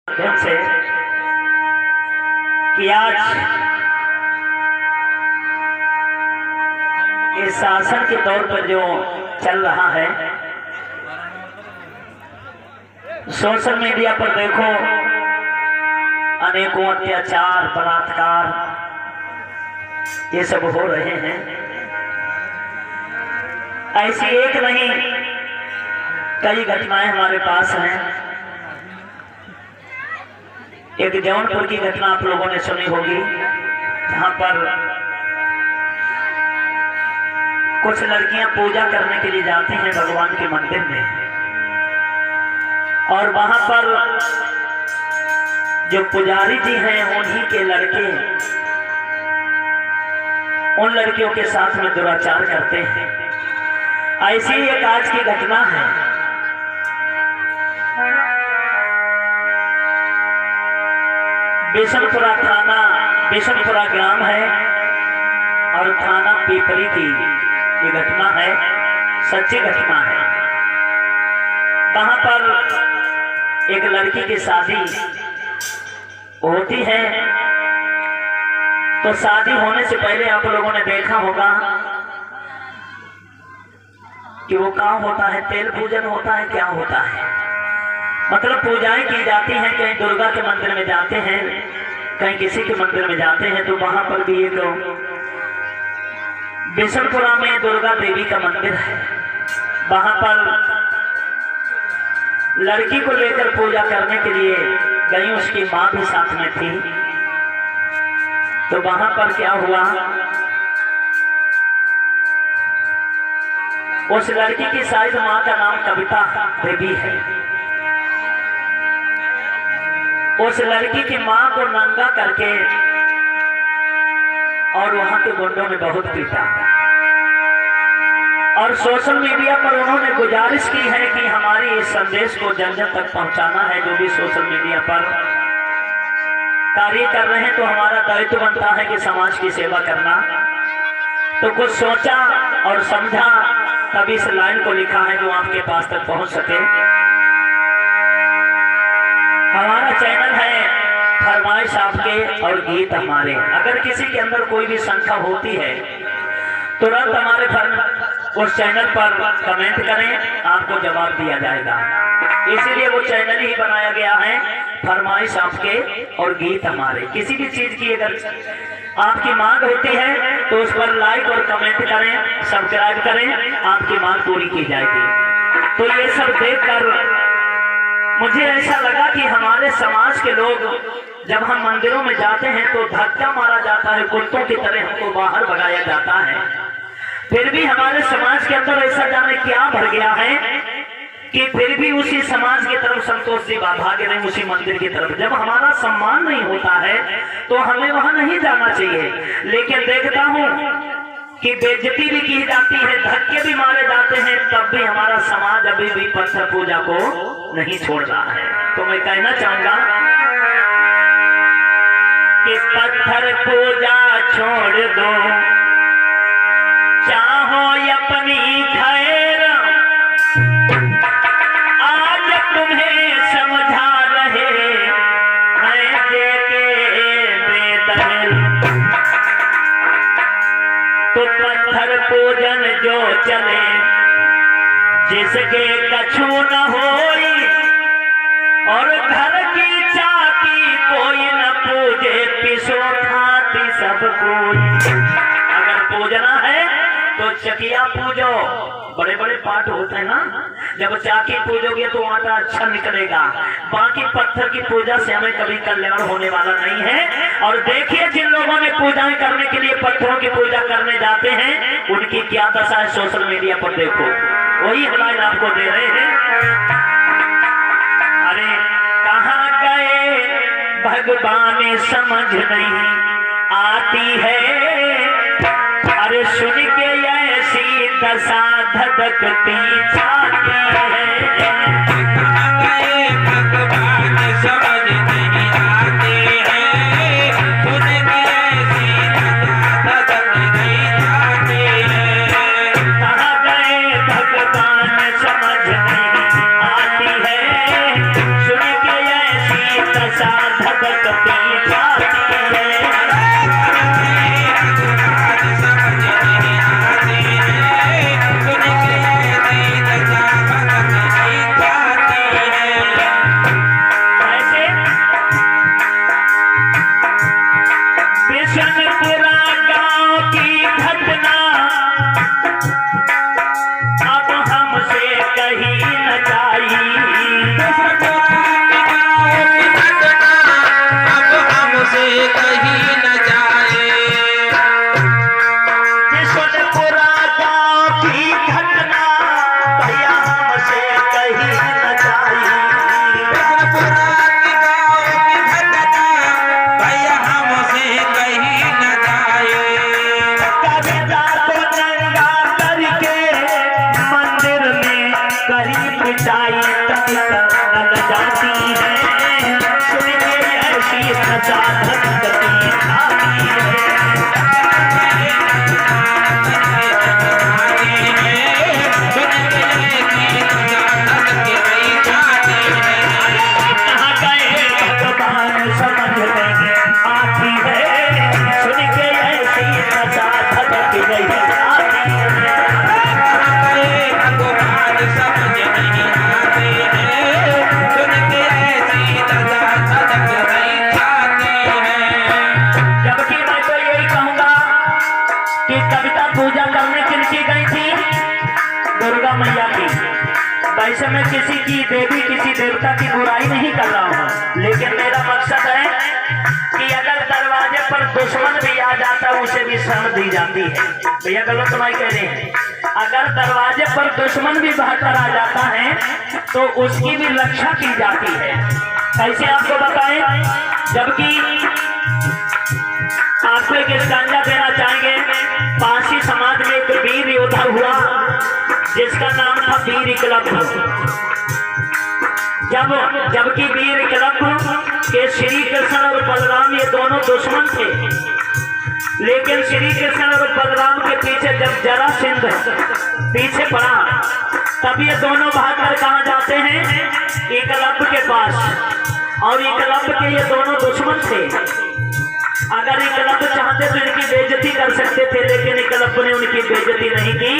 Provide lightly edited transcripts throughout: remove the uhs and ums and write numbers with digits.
माध्यम से कि आज इस शासन के तौर पर जो चल रहा है, सोशल मीडिया पर देखो अनेकों अत्याचार, बलात्कार ये सब हो रहे हैं। ऐसी एक नहीं कई घटनाएं हमारे पास हैं। एक जौनपुर की घटना आप लोगों ने सुनी होगी, जहां पर कुछ लड़कियां पूजा करने के लिए जाती हैं भगवान के मंदिर में, और वहां पर जो पुजारी जी हैं उन्हीं के लड़के उन लड़कियों के साथ में दुराचार करते हैं। ऐसी एक आज की घटना है। बिशनपुरा थाना, बिशनपुरा ग्राम है और थाना पीपरी की ये घटना है, सच्ची घटना है। वहां पर एक लड़की की शादी होती है, तो शादी होने से पहले आप लोगों ने देखा होगा कि वो काम होता है, तेल पूजन होता है, क्या होता है, मतलब पूजाएं की जाती हैं। कहीं दुर्गा के मंदिर में जाते हैं, कहीं किसी के मंदिर में जाते हैं, तो वहां पर भी एक बिशनपुरा में दुर्गा देवी का मंदिर है। वहां पर लड़की को लेकर पूजा करने के लिए गई, उसकी मां भी साथ में थी। तो वहां पर क्या हुआ, उस लड़की की शायद मां का नाम कविता देवी है। उस लड़की की मां को नंगा करके और वहां के गुंडों ने बहुत पीटा, और सोशल मीडिया पर उन्होंने गुजारिश की है कि हमारी इस संदेश को जन जन तक पहुंचाना है। जो भी सोशल मीडिया पर कार्य कर रहे हैं, तो हमारा दायित्व बनता है कि समाज की सेवा करना। तो कुछ सोचा और समझा, तभी इस लाइन को लिखा है जो आपके पास तक पहुंच सके। हमारा चैनल है फरमाइश आपके और गीत हमारे। अगर किसी के अंदर कोई भी शंका होती है, तुरंत हमारे उस चैनल पर कमेंट करें, आपको जवाब दिया जाएगा। इसीलिए वो चैनल ही बनाया गया है, फरमाइश आपके और गीत हमारे। किसी भी चीज की अगर आपकी मांग होती है तो उस पर लाइक और कमेंट करें, सब्सक्राइब करें, आपकी मांग पूरी की जाएगी। तो ये सब देखकर मुझे ऐसा लगा कि हमारे समाज के लोग जब हम मंदिरों में जाते हैं तो धक्का मारा जाता है, कुत्तों की तरह हमको बाहर भगाया जाता है। फिर भी हमारे समाज के अंदर ऐसा जाने क्या भर गया है कि फिर भी उसी समाज की तरफ संतोष जी भागे नहीं, उसी मंदिर की तरफ। जब हमारा सम्मान नहीं होता है तो हमें वहां नहीं जाना चाहिए। लेकिन देखता हूं कि बेइज्जती भी की जाती है, धक्के भी मारे जाते हैं, तब भी हमारा समाज अभी भी पत्थर पूजा को नहीं छोड़ रहा है। तो मैं कहना चाहूंगा कि पत्थर पूजा छोड़ दो, चाहो अपनी खैर, आज तुम्हें समझा रहे हैं जेके बेदल। तो पत्थर पूजन जो चले, जिसके कछु न होई, और घर की चाकी कोई न पूजे, पिसो खाती सब कोई। अगर पूजना है तो चकिया पूजो, बड़े बड़े पाठ होते हैं ना, जब चाकी पूजोगे तो आटा अच्छा निकलेगा। बाकी पत्थर की पूजा से हमें कभी कल्याण होने वाला नहीं है। और देखिए जिन लोगों ने पूजाएं करने के लिए पत्थरों की पूजा करने जाते हैं, उनकी क्या दशा है सोशल मीडिया पर देखो। वही हेडलाइन आपको दे रहे हैं, अरे कहाँ गए भगवान समझ नहीं आती है, अरे सुन के ऐसी दशा धधकती जाती है। भगवान समझ नहीं आते हैं, सुन के ऐसी दशा धधकती जाती है। कहाँ गए भगवान समझ नहीं आती है, सुन के ऐसी दशा धधकती जाती है। बिशनपुरा गांव की घटना अब हमसे कहीं न जाई। बिशनपुरा गांव की घटना भैया हमसे कहीं न जाई। कविता को नंगा करके मंदिर में करीब पिटाई तक लग जाती है। सुनिए ऐसी दशा धधकती जाती है। कहाँ गए भगवान समझ में आती है। सुन के ऐसी दशा धधक गई जाती है। जबकि मैं तो यही कहूंगा कि कविता पूजा करने किनकी गई थी? दुर्गा मैया की। वैसे मैं किसी की देवी किसी देवता की बुराई नहीं कर रहा हूँ, लेकिन मेरा मकसद है कि अगर दरवाजे पर दुश्मन भी आ जाता है उसे भी शरण दी जाती है। भैया गलत तो नहीं कह रहे हैं। अगर दरवाजे पर दुश्मन भी बहकर आ जाता है तो उसकी भी रक्षा की जाती है। कैसे आपको बताएं? जबकि आपको एक स्टैंजा देना चाहेंगे। पारसी समाज में एक वीर योद्धा हुआ जिसका नाम था वीर एकलव्य। जबकि वीर एकलव्य के श्री कृष्ण और बलराम ये दोनों दुश्मन थे, लेकिन श्री कृष्ण और बलराम के पीछे जब जरासंध पीछे पड़ा तब ये दोनों भागकर कहाँ जाते हैं? एकलव्य के पास। और एकलव्य के ये दोनों दुश्मन थे। अगर एकलव्य चाहते तो इनकी बेइज्जती कर सकते थे, लेकिन एकलव्य ने उनकी बेइज्जती नहीं की।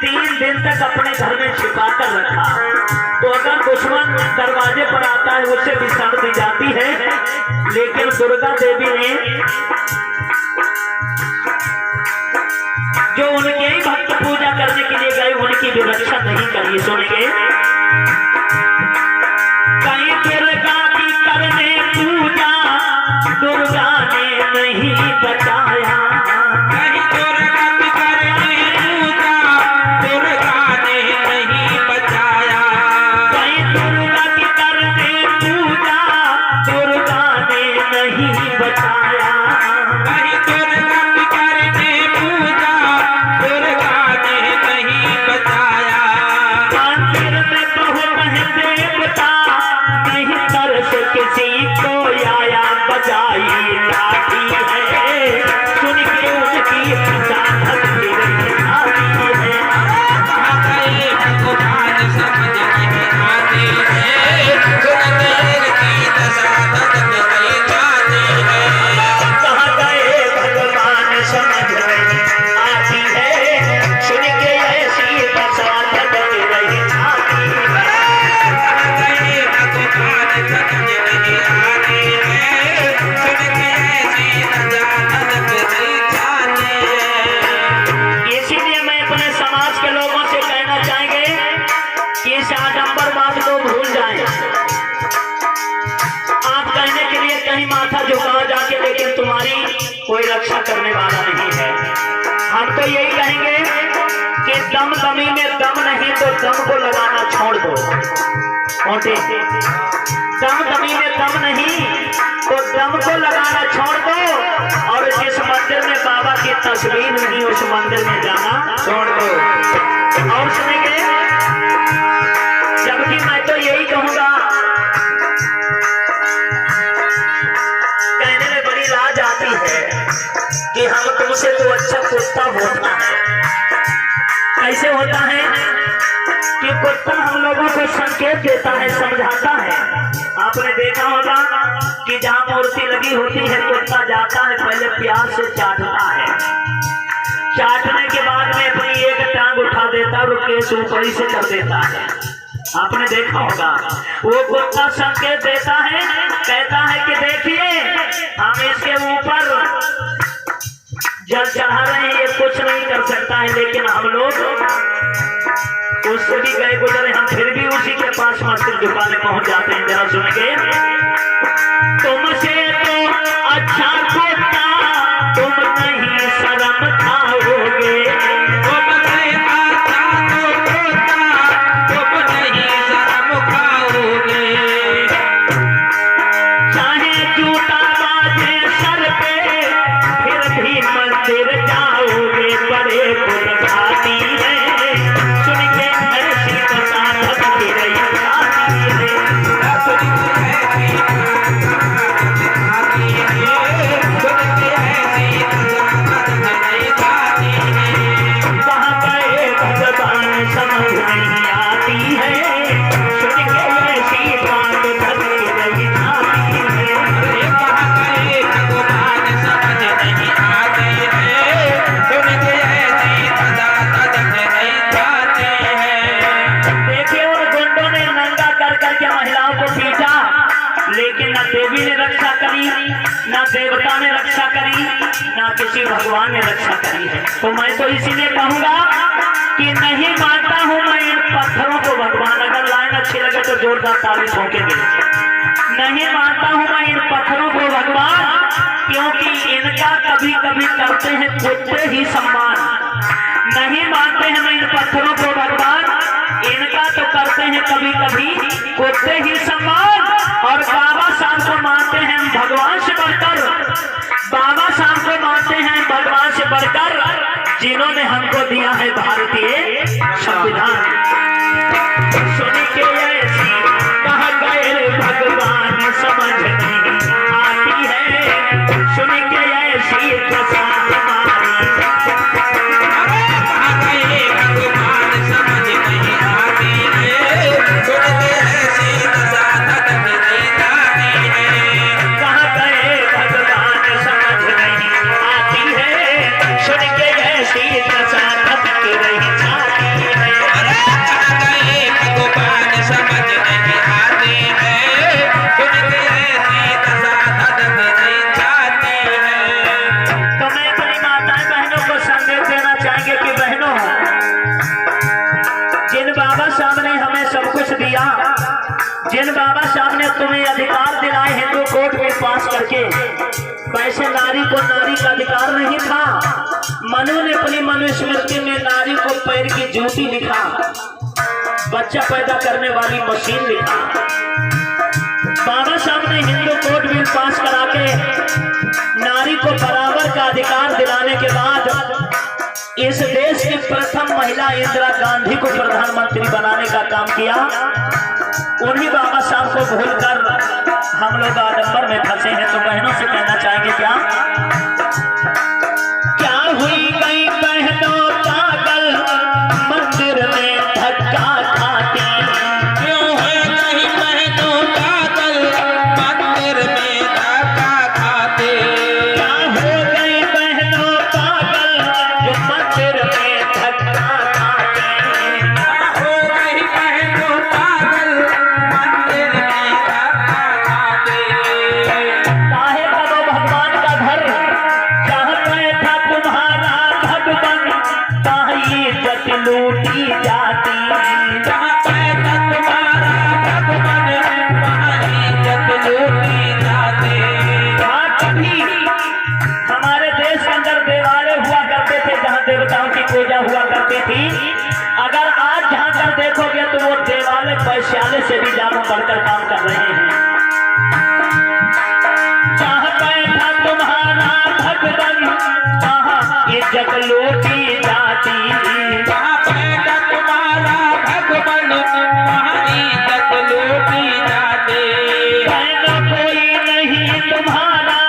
3 दिन तक अपने घर में छिपा कर रखा। तो अगर दुश्मन दरवाजे पर आता है उसे भी शरण दी जाती है, लेकिन दुर्गा देवी ने जो उनके ही भक्त पूजा करने के लिए गए उनकी भी रक्षा नहीं करी। सुनिए, कहीं दुर्गा की करने पूजा दुर्गा ने नहीं बचाया। कहीं दुर्गा की करने पूजा दुर्गा ने नहीं बचाया। कहीं दुर्गा की करने पूजा दुर्गा ने नहीं बचाया। कहीं दुर्गा की करने पूजा दुर्गा ने नहीं बचाया। मंदिर में बहुत है देवता नहीं तरस किसी को आया बजाई लाठी है। सुन के उनकी पहचान आती है। कहाँ गए भगवान समझ नहीं आते हैं। सुन देर की दशा धधक गई जाती है। कहाँ गए भगवान समझ नहीं आती है। सुन के ऐसी दशा धधक गई जाती है। कहाँ गए भगवान समझ नहीं आते हैं। सुन के ऐसी दशा धधक गई जाती है। इसीलिए मैं अपने समाज के लोगों से कहना चाहेंगे कि इस आडंबरवाद को भूल जाएं। आप कहने के लिए कहीं माथा झुका जाके, लेकिन तुम्हारी कोई रक्षा करने वाला नहीं है। हम तो यही कहेंगे कि दमदमी में दम नहीं तो दम को लगाना छोड़ दो। मोटे दमदमी में दम नहीं तो दम को लगाना छोड़ दो। और जिस मंदिर में बाबा की तस्वीर नहीं उस मंदिर में जाना छोड़ दो। और सुनेंगे, जबकि मैं तो यही कहूंगा, कहने में बड़ी लाज आती है कि हम तुमसे तो अच्छा कुत्ता होता है। कैसे होता है कि कुत्ता कुत्ता हम लोगों को संकेत देता है, समझाता है। आपने देखा होगा कि जहाँ मूर्ति लगी होती है कुत्ता जाता है, पहले प्यार से चाटता है, चाटने के बाद में अपनी एक टांग उठा देता है और केस ऊपर ही से कर देता है। आपने देखा होगा वो कुत्ता संकेत देता है, कहता है कि देखिए हम इसके ऊपर जल चढ़ा रहे हैं, ये कुछ नहीं कर सकता है, लेकिन हम लोग उससे भी गए गुजरे, हम फिर भी उसी के पास मस्जिद झुकाने पहुंच जाते हैं। जरा सुनिए, तुमसे तो अच्छा कुत्ता तुम नहीं शर्म खाओगे, तुमसे अच्छा तो कुत्ता तुम नहीं शर्म खाओगे, चाहे जूता बाजे सर पे फिर भी मंदिर जाओगे, बड़े पुल खाती है सुन के ऐसी कसारत की रही खाती है। कहाँ गए भगवान समझ नहीं आती है, सुन के ऐसी बात धक की रही खाती है। कहाँ गए भगवान समझ नहीं आते हैं, उनके ऐसी सदा धक नहीं जाते हैं। देखिए उन गुंडों ने नंगा कर करके महिलाओं को पीटा, लेकिन न देवी ने रक्षा करी, न देवता ने रक्षा करी, न किसी भगवान ने रक्षा करी है। तो मैं तो इसीलिए कहूंगा कि नहीं मानता हूं मैं इन पत्थरों को भगवान। अगर लाइन अच्छी लगे तो जोरदार ताली ठोकेंगे। नहीं मानता हूं मैं इन पत्थरों को भगवान, क्योंकि इनका कभी कभी करते हैं कुत्ते ही सम्मान। नहीं मानते हैं मैं इन पत्थरों को भगवान, इनका तो करते हैं कभी कभी कुत्ते ही सम्मान। और बाबा साहब को मानते हैं भगवान से बढ़कर, बाबा साहब को मानते हैं भगवान से बढ़कर, जिन्होंने हमको दिया है भारतीय संविधान। सुनी के ऐसी कहा गए भगवान समझ नहीं आती है, सुनी के ऐसी प्रसाद हमारी। कहाँ गए भगवान समझ नहीं आते हैं, उनके ऐसी सदा धक नहीं जाती है। कहाँ गए भगवान समझ नहीं आती है, सुन के ऐसी प्रसाद की रही जाती है। कहाँ गए भगवान समझ नहीं आते हैं, उनके ऐसी सदा धक नहीं जाती है। तो मैं अपनी माताएं बहनों को संदेश देना चाहेंगे कि बहनों, जिन बाबा साहब ने हमें सब कुछ दिया, जिन बाबा साहब ने तुम्हें अधिकार दिलाए हिंदू कोर्ट में पास करके, वैसे नारी को नारी का अधिकार नहीं था। मनु ने अपनी मनुस्मृति में नारी को पैर की जूती लिखा, बच्चा पैदा करने वाली मशीन लिखा। बाबा साहब ने हिंदू कोर्ट बिल पास करा के नारी को बराबर का अधिकार दिलाने के बाद इस देश की प्रथम महिला इंदिरा गांधी को प्रधानमंत्री बनाने का काम किया। उन्हीं बाबा साहब को भूलकर हम लोग आडंबर में फंसे हैं। तो बहनों से कहना चाहेंगे क्या हुई गई बहनों पागल मंदिर में धक्का खाती, क्यों है नहीं बहनों पागल मंदिर में धक्का खाते। क्या हो गई बहनों पागल जो मंदिर में धक्का खाती। हो गई बहनों पागल मंदिर में धक्का खाते। काहे करो भगवान का घर, जहाँ बैठा तुम्हारा भगवान, कहाँ इज्जत लूटी जाती। जहाँ पैसा तुम्हारा भगवान वहाँ इज्जत लूटी जाते। वहाँ कभी हमारे देश के अंदर देवालय हुआ करते थे जहाँ देवताओं की पूजा हुआ करती थी। अगर आज जहाँ कर देखोगे तो वो देवालय वैश्यालय से भी ज्यादा बढ़कर काम कर रहे हैं। जहाँ बैठा तुम्हारा भगवान वहाँ इज्जत लूटी जाती। जहाँ पैसा तुम्हारा भगवान वहाँ इज्जत लूटी जाते। कहना कोई नहीं तुम्हारा,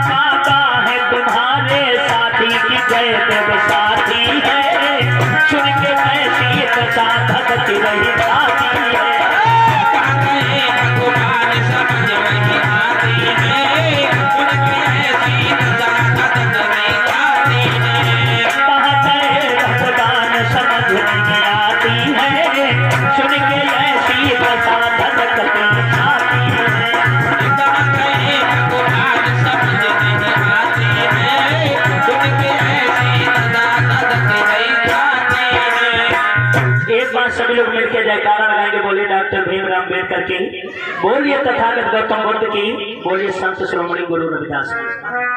बाबा है तुम्हारे साथी की जय देव साथी है, सुन के ऐसी प्रसाद रही। एक बार सभी लोग मिलकर जयकारा लगाएंगे। बोलिए डॉक्टर भीमराव अम्बेडकर की, बोलिए तथागत गौतम बुद्ध की, बोलिए संत शिरोमणि गुरु रविदास की।